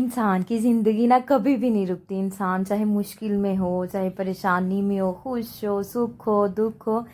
इंसान की ज़िंदगी ना कभी भी नहीं रुकती। इंसान चाहे मुश्किल में हो, चाहे परेशानी में हो, खुश हो, सुख हो, दुख हो,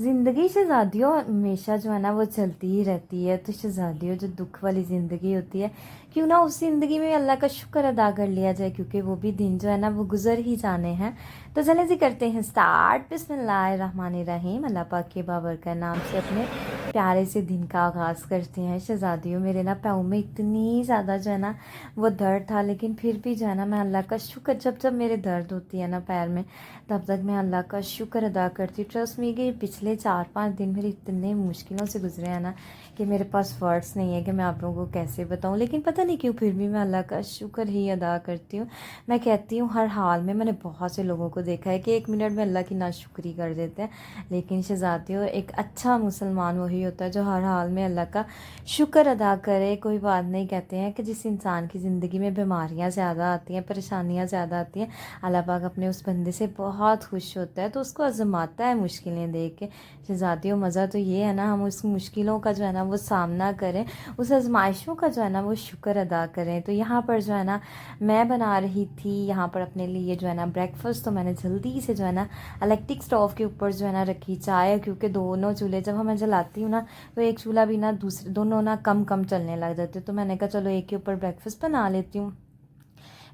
ज़िंदगी शहज़ादियों हमेशा जो है ना वो चलती ही रहती है। तो शहज़ादियों जो दुख वाली ज़िंदगी होती है, क्यों ना उस ज़िंदगी में अल्लाह का शुक्र अदा कर लिया जाए, क्योंकि वो भी दिन जो है ना वो गुज़र ही जाने हैं। तो चलें जी करते हैं स्टार्ट। बिस्मिल्लाहिर्रहमानिर्रहीम। अल्लाह पाक के बाबरकत नाम से अपने प्यारे से दिन का आगाज़ करते हैं। शहज़ादियों, मेरे ना पाँव में इतनी ज़्यादा जो है ना वो दर्द था, लेकिन फिर भी जो है ना मैं अल्लाह का शुक्र, जब जब मेरे दर्द होती है ना पैर में, तब तक मैं अल्लाह का शुक्र अदा करती हूँ। ट्रस्ट मी कि पिछले 4-5 दिन मेरे इतने मुश्किलों से गुजरे हैं ना कि मेरे पास वर्ड्स नहीं है कि मैं आप लोगों को कैसे बताऊँ। लेकिन पता नहीं क्यों फिर भी मैं अल्लाह का शुक्र ही अदा करती हूँ। मैं कहती हूँ हर हाल में, मैंने बहुत से लोगों को देखा है कि 1 मिनट में अल्लाह की नाशुक्री कर देते हैं, लेकिन शहज़ादियों एक अच्छा मुसलमान वही होता है जो हर हाल में अल्लाह का शुक्र अदा करे। कोई बात नहीं, कहते हैं कि जिस इंसान की ज़िंदगी में बीमारियां ज़्यादा आती हैं, परेशानियां ज़्यादा आती हैं, अल्लाह पाक अपने उस बंदे से बहुत खुश होता है, तो उसको आजमाता है मुश्किलें देख के। शहज़ादियों, मज़ा तो ये है ना, हम उस मुश्किलों का जो है ना वो सामना करें, उस आजमाइशों का जो है ना वो शुक्र अदा करें। तो यहाँ पर जो है ना मैं बना रही थी यहाँ पर अपने लिए जो है ना ब्रेकफास्ट। तो मैंने जल्दी से जो है ना इलेक्ट्रिक स्टोव के ऊपर जो है ना रखी चाय, क्योंकि दोनों चूल्हे जब मैं जलाती हूँ ना तो एक चूल्हा भी ना दूसरे दोनों ना कम कम चलने लग जाते। तो मैंने कहा चलो एक के ऊपर ब्रेकफास्ट बना लेती हूँ।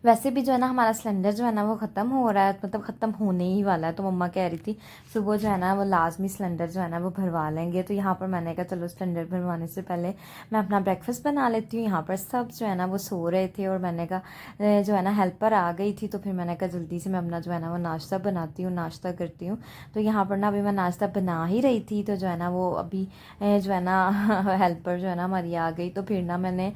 वैसे भी जो है ना हमारा सिलेंडर जो है ना वो ख़त्म हो रहा है, मतलब ख़त्म होने ही वाला है। तो मम्मा कह रही थी सुबह जो है ना वो लाजमी सिलेंडर जो है ना वो भरवा लेंगे। तो यहाँ पर मैंने कहा चलो सिलेंडर भरवाने से पहले मैं अपना ब्रेकफास्ट बना लेती हूँ। यहाँ पर सब जो है ना वो सो रहे थे और मैंने कहा जो है ना हेल्पर आ गई थी, तो फिर मैंने कहा जल्दी से मैं अपना जो है ना वो नाश्ता बनाती हूँ, नाश्ता करती हूँ। तो यहाँ पर ना अभी मैं नाश्ता बना ही रही थी, तो जो है ना वो अभी जो है ना हेल्पर जो है ना हमारी आ गई। तो फिर ना मैंने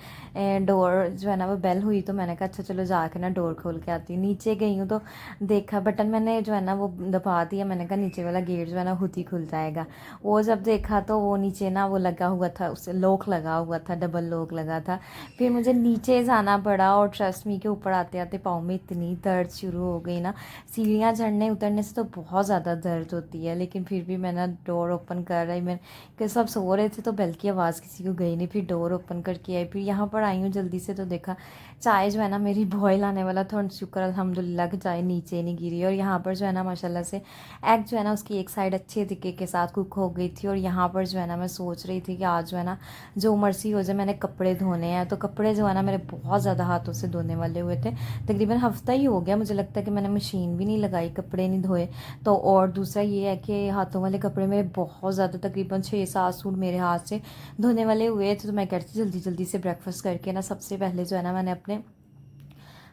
डोर जो है ना वो बेल हुई, तो मैंने कहा अच्छा चलो जाके ना डोर खोल के आती हूँ। नीचे गई हूँ तो देखा बटन मैंने जो है ना वो दबा दिया, मैंने कहा नीचे वाला गेट जो है ना खुद ही खुल जाएगा। वो जब देखा तो वो नीचे ना वो लगा हुआ था, उससे लॉक लगा हुआ था, डबल लॉक लगा था। फिर मुझे नीचे जाना पड़ा और ट्रस्ट मी के ऊपर आते आते पाँव में इतनी दर्द शुरू हो गई ना। सीढ़ियाँ चढ़ने उतरने से तो बहुत ज़्यादा दर्द होती है, लेकिन फिर भी मैं ना डोर ओपन कर रही, मैं कि सब सो रहे थे तो बेल की आवाज़ किसी को गई नहीं। फिर डोर ओपन करके आई, फिर यहाँ पर आई हूँ जल्दी से, तो देखा चाय जो है ना मेरी बॉयल आने वाला था और शुक्र अल्हम्दुलिल्लाह कि चाय नीचे नहीं गिरी। और यहाँ पर जो है ना माशाल्लाह से एग जो है ना उसकी एक साइड अच्छे तरीके के साथ कुक हो गई थी। और यहाँ पर जो है ना मैं सोच रही थी कि आज जो है ना जो मर्जी हो जाए, मैंने कपड़े धोने हैं। तो कपड़े जो है ना मेरे बहुत ज़्यादा हाथों से धोने वाले हुए थे, तकरीबन हफ्ता ही हो गया मुझे लगता है कि मैंने मशीन भी नहीं लगाई, कपड़े नहीं धोए। तो और दूसरा ये है कि हाथों वाले कपड़े मेरे बहुत ज़्यादा, तकरीबन 6-7 सूट मेरे हाथ से धोने वाले हुए थे। तो मैं कहती जल्दी जल्दी से ब्रेकफास्ट करके ना सबसे पहले जो है ना मैंने अपने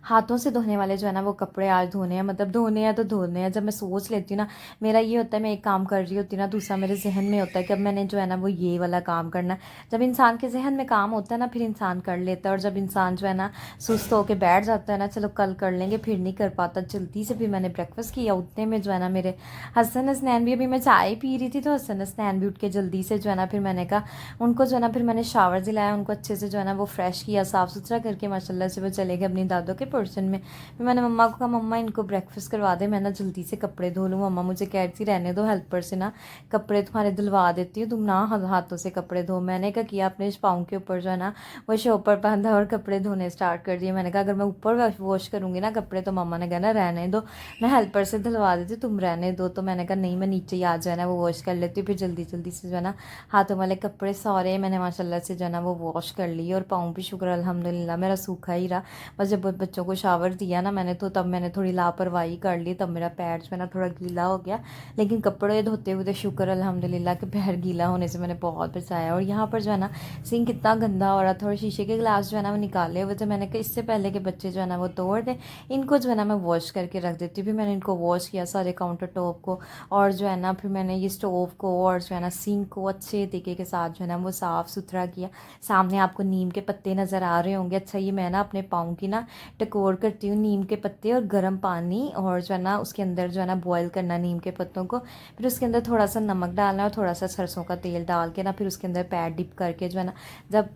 हाथों से धोने वाले जो है ना वो कपड़े आज धोने हैं, मतलब धोने हैं तो धोने हैं। जब मैं सोच लेती हूँ ना, मेरा ये होता है मैं एक काम कर रही होती हूँ ना, दूसरा मेरे जहन में होता है कि अब मैंने जो है ना वो ये वाला काम करना है। जब इंसान के जहन में काम होता है ना फिर इंसान कर लेता है, और जब इंसान जो है ना सुस्त होकर बैठ जाता है ना चलो कल कर लेंगे, फिर नहीं कर पाता। जल्दी से फिर मैंने ब्रेकफास्ट किया, उतने में जो है ना मेरे हसन हसनैन भी, अभी मैं चाय पी रही थी तो हसन हसनैन भी उठ के जल्दी से जो है ना फिर मैंने कहा उनको जो है ना फिर मैंने शावर दिलाया, उनको अच्छे से जो है ना वो फ्रेश किया, साफ़ सुथरा करके माशाल्लाह से वो चले गए अपनी दादों के पोर्शन में। फिर मैंने मम्मा को कहा मम्मा इनको ब्रेकफास्ट करवा दे, मैं ना जल्दी से कपड़े धो लूँ। मम्मा मुझे कह रही थी रहने दो, हेल्पर से ना कपड़े तुम्हारे धुलवा देती हूँ, तुम ना हाथों से कपड़े धो। मैंने क्या किया, अपने पाँव के ऊपर जो है ना वो शॉपर बांधा और कपड़े धोने स्टार्ट कर दिए। मैंने कहा अगर मैं ऊपर वॉश करूँगी ना कपड़े तो मम्मा ने कहना रहने दो, मैं हेल्पर से धुलवा देती हूँ, तुम रहने दो। तो मैंने कहा नहीं, मैं नीचे ही आ जो है ना वो वॉश कर लेती हूँ। फिर जल्दी जल्दी से जो है ना हाथों वाले कपड़े सारे मैंने माशाल्लाह से जो है ना वो वॉश कर लिए, और पाँव भी शुक्र अल्हम्दुलिल्लाह मेरा सूखा ही रहा। बस जब बच्चों को शावर दिया ना मैंने, तो तब मैंने थोड़ी लापरवाही कर ली, तब मेरा पैर जो है ना थोड़ा गीला हो गया। लेकिन कपड़े धोते हुए तो शुक्र अल्हम्दुलिल्लाह कि पैर गीला होने से मैंने बहुत बचाया। और यहाँ पर जो है ना सिंक कितना गंदा हो रहा था, और शीशे के गिलास जो है ना वो निकाले हुए थे। मैंने कहा इससे पहले कि बच्चे जो है ना वो तोड़ दें, इनको जो है ना मैं वॉश करके रख देती हूँ। फिर मैंने इनको वॉश किया सारे काउंटर टॉप को, और जो है ना फिर मैंने ये स्टोव को और जो है ना सिंक को अच्छे तरीके के साथ जो है ना वो साफ़ सुथरा किया। सामने आपको नीम के पत्ते नज़र आ रहे होंगे। अच्छा, ये मैं ना अपने पाँव की ना टकोर करती हूँ, नीम के पत्ते और गर्म पानी, और जो है ना उसके अंदर जो है ना बॉयल करना नीम के पत्तों को, फिर उसके अंदर थोड़ा सा नमक डालना और थोड़ा सा सरसों का तेल डाल के ना फिर उसके अंदर पैर डिप करके जो है ना, जब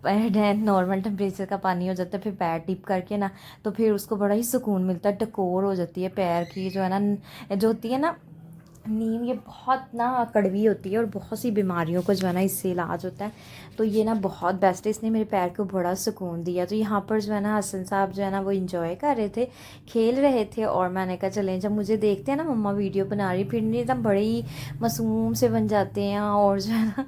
नॉर्मल टेम्परेचर का पानी हो जाता है फिर पैर डिप करके ना, तो फिर उसको बड़ा ही सुकून मिलता है, टकोर हो जाती है पैर की जो है ना, जो होती है ना नीम ये बहुत ना कड़वी होती है और बहुत सी बीमारियों को जो है ना इससे इलाज होता है, तो ये ना बहुत बेस्ट है। इसने मेरे पैर को बड़ा सुकून दिया। तो यहाँ पर जो है ना हसन साहब जो है ना वो इंजॉय कर रहे थे, खेल रहे थे, और मैंने कहा चलें, जब मुझे देखते हैं ना मम्मा वीडियो बना रही फिर नहीं एकदम बड़े ही मासूम से बन जाते हैं। और जो है ना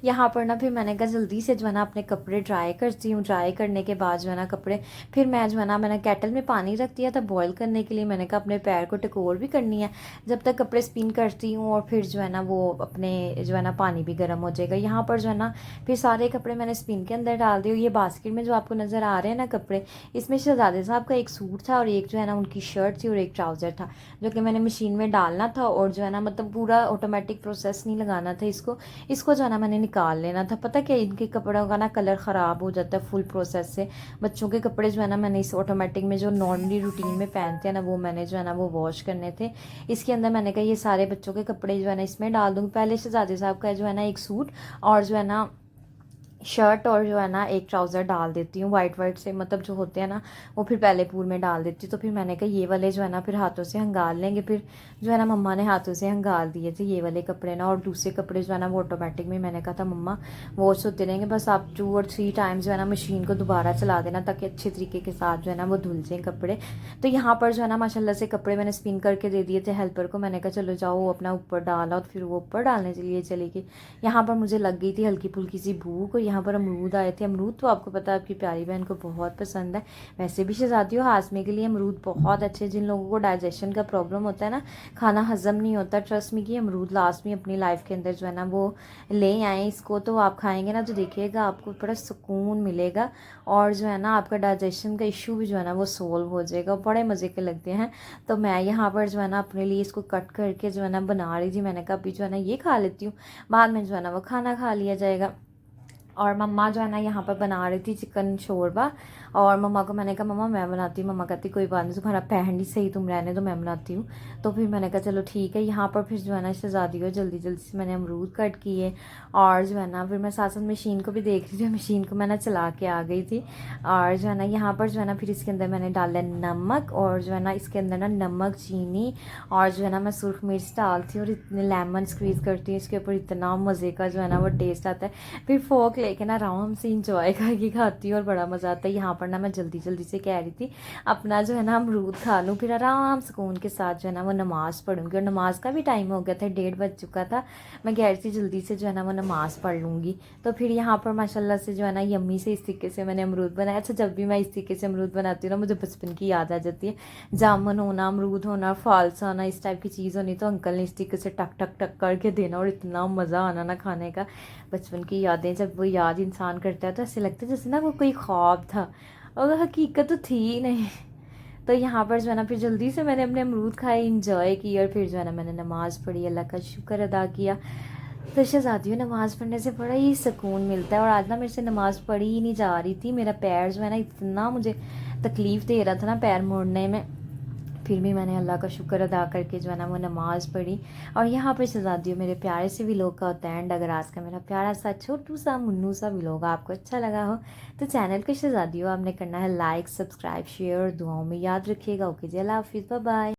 यहाँ पर ना फिर मैंने कहा जल्दी से जो है ना अपने कपड़े ड्राई करती हूँ। ड्राई करने के बाद जो है ना कपड़े फिर मैं जो है ना मैंने केटल में पानी रख दिया था बॉयल करने के लिए। मैंने कहा अपने पैर को टकोर भी करनी है जब तक कपड़े स्पिन करती हूँ, और फिर जो है ना वो अपने जो है ना पानी भी गर्म हो जाएगा। यहाँ पर जो है ना फिर सारे कपड़े मैंने स्पिन के अंदर डाल दिए। ये बास्केट में जो आपको नज़र आ रहे हैं ना कपड़े, इसमें शहजादे साहब का एक सूट था और एक जो है ना उनकी शर्ट थी और एक ट्राउज़र था, जो कि मैंने मशीन में डालना था। और जो है ना मतलब पूरा ऑटोमेटिक प्रोसेस नहीं लगाना था इसको जो है ना मैंने निकाल लेना था। पता क्या, इनके कपड़ों का ना कलर ख़राब हो जाता है फुल प्रोसेस से। बच्चों के कपड़े जो है ना मैंने इस ऑटोमेटिक में जो नॉर्मली रूटीन में पहनते हैं ना वो मैंने जो है ना वो वॉश करने थे। इसके अंदर मैंने कहा ये सारे बच्चों के कपड़े जो है ना इसमें डाल दूँगी। पहले शहजादे साहब का जो है ना एक सूट और जो है ना शर्ट और जो है ना एक ट्राउज़र डाल देती हूँ वाइट वाइट से, मतलब जो होते हैं ना वो फिर पहले पूर में डाल देती हूँ। तो फिर मैंने कहा ये वाले जो है ना फिर हाथों से हंगाल लेंगे। फिर जो है ना मम्मा ने हाथों से हंगाल दिए थे ये वाले कपड़े ना, और दूसरे कपड़े जो है ना वो ऑटोमेटिक में मैंने कहा था मम्मा वॉश होते रहेंगे, बस आप 2 और 3 टाइम्स जो है ना मशीन को दोबारा चला देना ताकि अच्छे तरीके के साथ जो है ना वो धुल जाएँ कपड़े। तो यहाँ पर जो है ना माशाल्लाह से कपड़े मैंने स्पिन करके दे दिए थे हेल्पर को। मैंने कहा चलो जाओ अपना ऊपर डाला, और फिर वो ऊपर डालने के लिए चली गई। यहाँ पर मुझे लग गई थी हल्की फुल्की सी भूख, और यहाँ पर अमरूद आए थे। अमरूद तो आपको पता है आपकी प्यारी बहन को बहुत पसंद है। वैसे भी शहजादियों हाजमे के लिए अमरूद बहुत अच्छे, जिन लोगों को डाइजेशन का प्रॉब्लम होता है ना, खाना हजम नहीं होता, ट्रस्ट मी कि अमरूद लास्ट में अपनी लाइफ के अंदर जो है ना वो ले आए इसको। तो आप खाएंगे ना तो देखिएगा आपको बड़ा सुकून मिलेगा, और जो है ना आपका डाइजेशन का इशू भी जो है ना वो सोल्व हो जाएगा। बड़े मज़े के लगते हैं। तो मैं यहाँ पर जो है ना अपने लिए इसको कट करके जो है ना बना रही थी। मैंने कहा अभी जो है ना ये खा लेती हूँ, बाद में जो है ना वो खाना खा लिया जाएगा। और मम्मा जो है ना यहाँ पर बना रही थी चिकन शोरबा, और मम्मा को मैंने कहा मम्मा मैं बनाती हूँ। मम्मा कहती कोई बात नहीं, तुम्हारा पहन ही सही, तुम रहने दो मैं बनाती हूँ। तो फिर मैंने कहा चलो ठीक है। यहाँ पर फिर जो है ना शहजादी को जल्दी जल्दी से मैंने अमरूद कट किए, और जो है ना फिर मैं साथ साथ मशीन को भी देख रही थी। मशीन को मैं ना चला के आ गई थी। और जो है ना यहाँ पर जो है ना फिर इसके अंदर मैंने डाला नमक, और जो है ना इसके अंदर ना नमक, चीनी, और जो है ना मैं सुर्ख मिर्च डालती हूँ, और इतने लेमन स्क्वीज़ करती हूँ इसके ऊपर, इतना मज़े का जो है ना वो टेस्ट आता है। फिर फोक लेके ना आराम से इंजॉय करके खाती हूँ और बड़ा मज़ा आता है। यहाँ पर ना मैं जल्दी जल्दी से कह रही थी अपना जो है ना अमरूद खा लूँ, फिर आराम सुकून के साथ जो है ना वो नमाज़ पढ़ूँगी। और नमाज का भी टाइम हो गया था, 1:30 बज चुका था। मैं कह रही थी जल्दी से जो है ना वो नमाज़ पढ़ लूँगी। तो फिर यहाँ पर माशाल्लाह से जो है ना यम्मी से इस तरीके से मैंने अमरूद बनाया। अच्छा, जब भी मैं इस तरीके से अमरूद बनाती हूँ ना मुझे बचपन की याद आ जाती है। जामुन होना, अमरूद होना, फालसा होना, इस टाइप की चीज़ होनी, तो अंकल ने इस तरीके से टक टक टक करके देना, और इतना मज़ा आना ना खाने का। बचपन की यादें जब वो याद इंसान करता है तो ऐसे लगता है जैसे ना वो कोई ख्वाब था और हकीकत तो थी ही नहीं। तो यहाँ पर जो है ना फिर जल्दी से मैंने अपने अमरूद खाए, इंजॉय किया, और फिर जो है ना मैंने नमाज़ पढ़ी, अल्लाह का शुक्र अदा किया। तो शहजादियों नमाज़ पढ़ने से बड़ा ही सुकून मिलता है। और आज ना मेरे से नमाज़ पढ़ी ही नहीं जा रही थी, मेरा पैर जो है ना इतना मुझे तकलीफ़ दे रहा था ना पैर मोड़ने में, फिर भी मैंने अल्लाह का शुक्र अदा करके जो है ना वो नमाज़ पढ़ी। और यहाँ पर शहजादियों मेरे प्यारे से व्लॉग का होता है एंड। अगर आज का मेरा प्यारा सा छोटू सा मुन्नू सा व्लॉग आपको अच्छा लगा हो तो चैनल को शहजादियों आपने करना है लाइक, सब्सक्राइब, शेयर और दुआओं में याद रखिएगा। ओके जी, अल्लाह हाफिज़, बाय बाय।